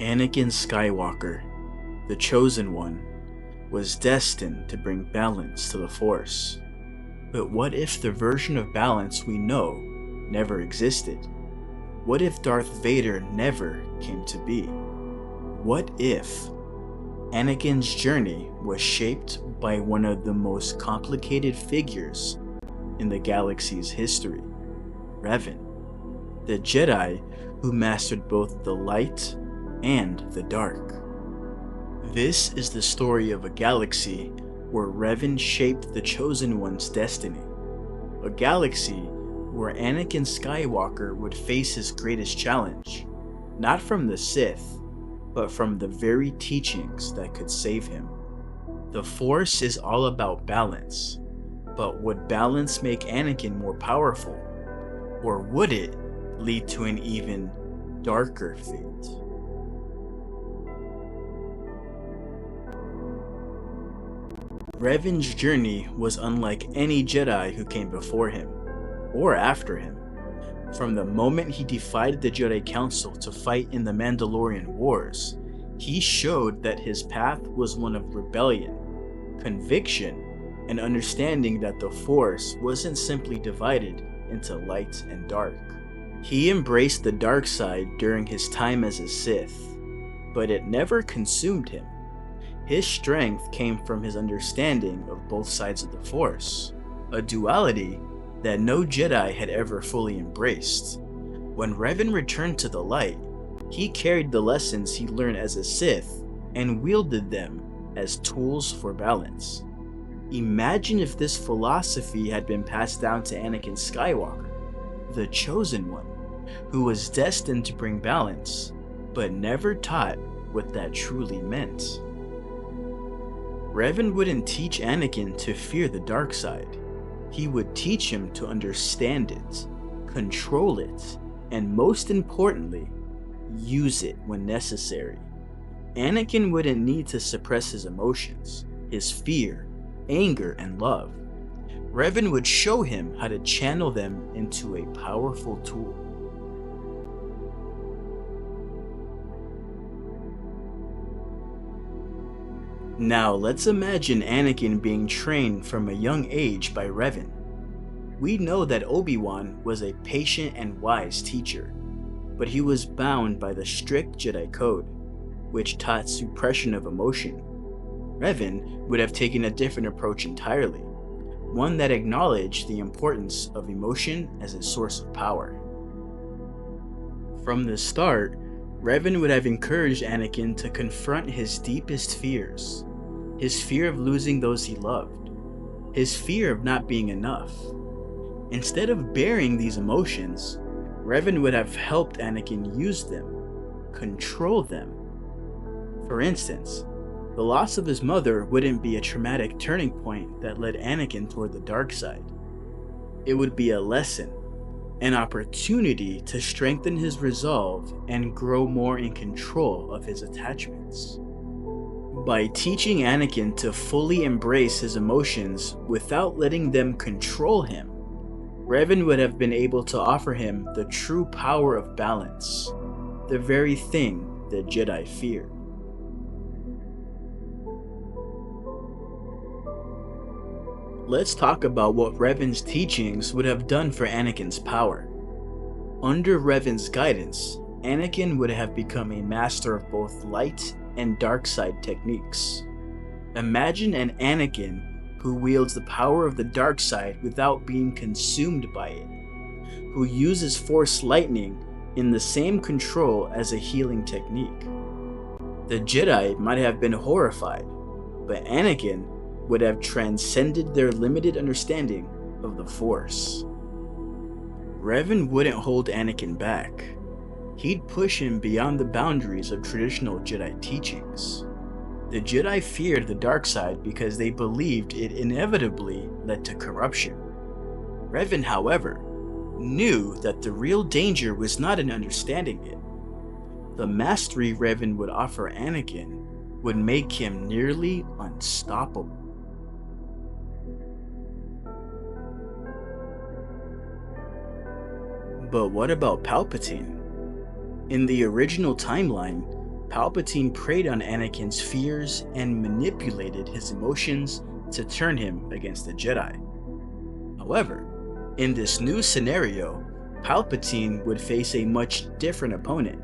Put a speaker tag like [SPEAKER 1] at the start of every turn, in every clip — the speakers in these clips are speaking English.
[SPEAKER 1] Anakin Skywalker, the Chosen One, was destined to bring balance to the Force. But what if the version of balance we know never existed? What if Darth Vader never came to be? What if Anakin's journey was shaped by one of the most complicated figures in the galaxy's history, Revan, the Jedi who mastered both the light and the dark? This is the story of a galaxy where Revan shaped the Chosen One's destiny. A galaxy where Anakin Skywalker would face his greatest challenge, not from the Sith, but from the very teachings that could save him. The Force is all about balance, but would balance make Anakin more powerful? Or would it lead to an even darker fate? Revan's journey was unlike any Jedi who came before him, or after him. From the moment he defied the Jedi Council to fight in the Mandalorian Wars, he showed that his path was one of rebellion, conviction, and understanding that the Force wasn't simply divided into light and dark. He embraced the dark side during his time as a Sith, but it never consumed him. His strength came from his understanding of both sides of the Force, a duality that no Jedi had ever fully embraced. When Revan returned to the light, he carried the lessons he learned as a Sith and wielded them as tools for balance. Imagine if this philosophy had been passed down to Anakin Skywalker, the Chosen One, who was destined to bring balance, but never taught what that truly meant. Revan wouldn't teach Anakin to fear the dark side. He would teach him to understand it, control it, and most importantly, use it when necessary. Anakin wouldn't need to suppress his emotions, his fear, anger, and love. Revan would show him how to channel them into a powerful tool. Now let's imagine Anakin being trained from a young age by Revan. We know that Obi-Wan was a patient and wise teacher, but he was bound by the strict Jedi code, which taught suppression of emotion. Revan would have taken a different approach entirely, one that acknowledged the importance of emotion as a source of power. From the start, Revan would have encouraged Anakin to confront his deepest fears. His fear of losing those he loved. His fear of not being enough. Instead of burying these emotions, Revan would have helped Anakin use them, control them. For instance, the loss of his mother wouldn't be a traumatic turning point that led Anakin toward the dark side. It would be a lesson, an opportunity to strengthen his resolve and grow more in control of his attachments. By teaching Anakin to fully embrace his emotions without letting them control him, Revan would have been able to offer him the true power of balance, the very thing the Jedi feared. Let's talk about what Revan's teachings would have done for Anakin's power. Under Revan's guidance, Anakin would have become a master of both light and dark side techniques. Imagine an Anakin who wields the power of the dark side without being consumed by it, who uses Force lightning in the same control as a healing technique. The Jedi might have been horrified, but Anakin would have transcended their limited understanding of the Force. Revan wouldn't hold Anakin back. He'd push him beyond the boundaries of traditional Jedi teachings. The Jedi feared the dark side because they believed it inevitably led to corruption. Revan, however, knew that the real danger was not in understanding it. The mastery Revan would offer Anakin would make him nearly unstoppable. But what about Palpatine? In the original timeline, Palpatine preyed on Anakin's fears and manipulated his emotions to turn him against the Jedi. However, in this new scenario, Palpatine would face a much different opponent.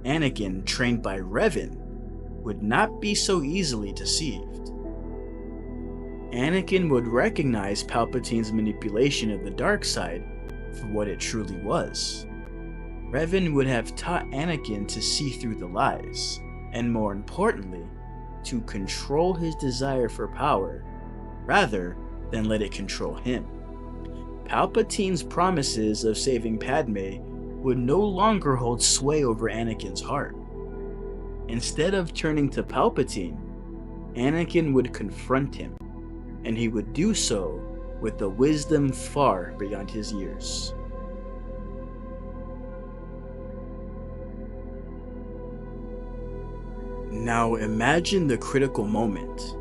[SPEAKER 1] Anakin, trained by Revan, would not be so easily deceived. Anakin would recognize Palpatine's manipulation of the dark side for what it truly was. Revan would have taught Anakin to see through the lies, and more importantly, to control his desire for power, rather than let it control him. Palpatine's promises of saving Padme would no longer hold sway over Anakin's heart. Instead of turning to Palpatine, Anakin would confront him, and he would do so with a wisdom far beyond his years. Now imagine the critical moment,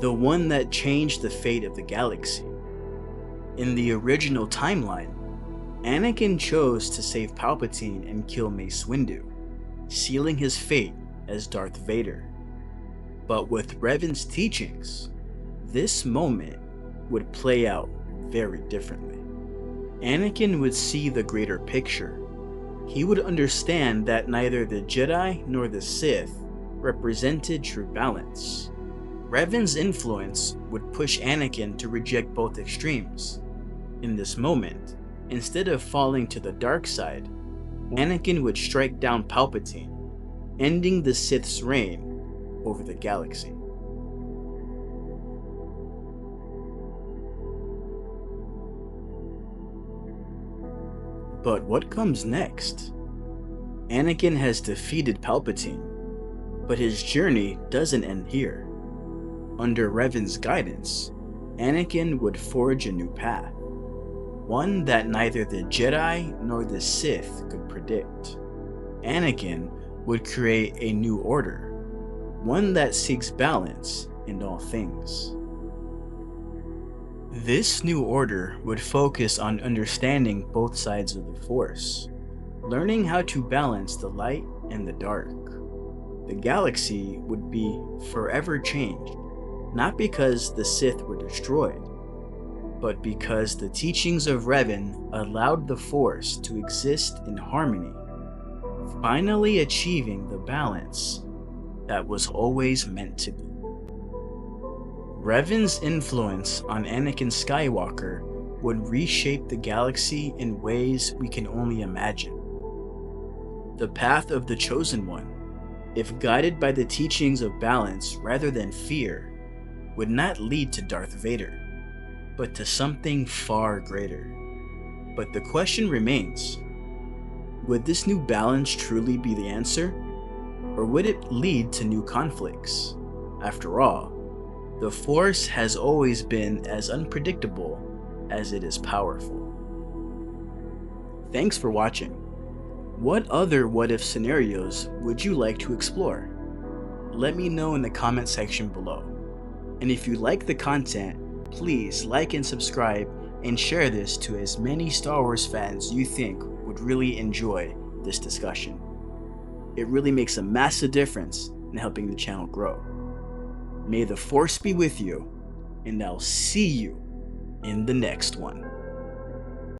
[SPEAKER 1] the one that changed the fate of the galaxy. In the original timeline, Anakin chose to save Palpatine and kill Mace Windu, sealing his fate as Darth Vader. But with Revan's teachings, this moment would play out very differently. Anakin would see the greater picture. He would understand that neither the Jedi nor the Sith represented true balance. Revan's influence would push Anakin to reject both extremes. In this moment, instead of falling to the dark side, Anakin would strike down Palpatine, ending the Sith's reign over the galaxy. But what comes next? Anakin has defeated Palpatine, but his journey doesn't end here. Under Revan's guidance, Anakin would forge a new path, one that neither the Jedi nor the Sith could predict. Anakin would create a new order, one that seeks balance in all things. This new order would focus on understanding both sides of the Force, learning how to balance the light and the dark. The galaxy would be forever changed, not because the Sith were destroyed, but because the teachings of Revan allowed the Force to exist in harmony, finally achieving the balance that was always meant to be. Revan's influence on Anakin Skywalker would reshape the galaxy in ways we can only imagine. The path of the Chosen One, if guided by the teachings of balance rather than fear, would not lead to Darth Vader, but to something far greater. But the question remains, would this new balance truly be the answer? Or would it lead to new conflicts? After all, the Force has always been as unpredictable as it is powerful. Thanks for watching. What other what-if scenarios would you like to explore? Let me know in the comment section below. And if you like the content, please like and subscribe and share this to as many Star Wars fans you think would really enjoy this discussion. It really makes a massive difference in helping the channel grow. May the Force be with you, and I'll see you in the next one.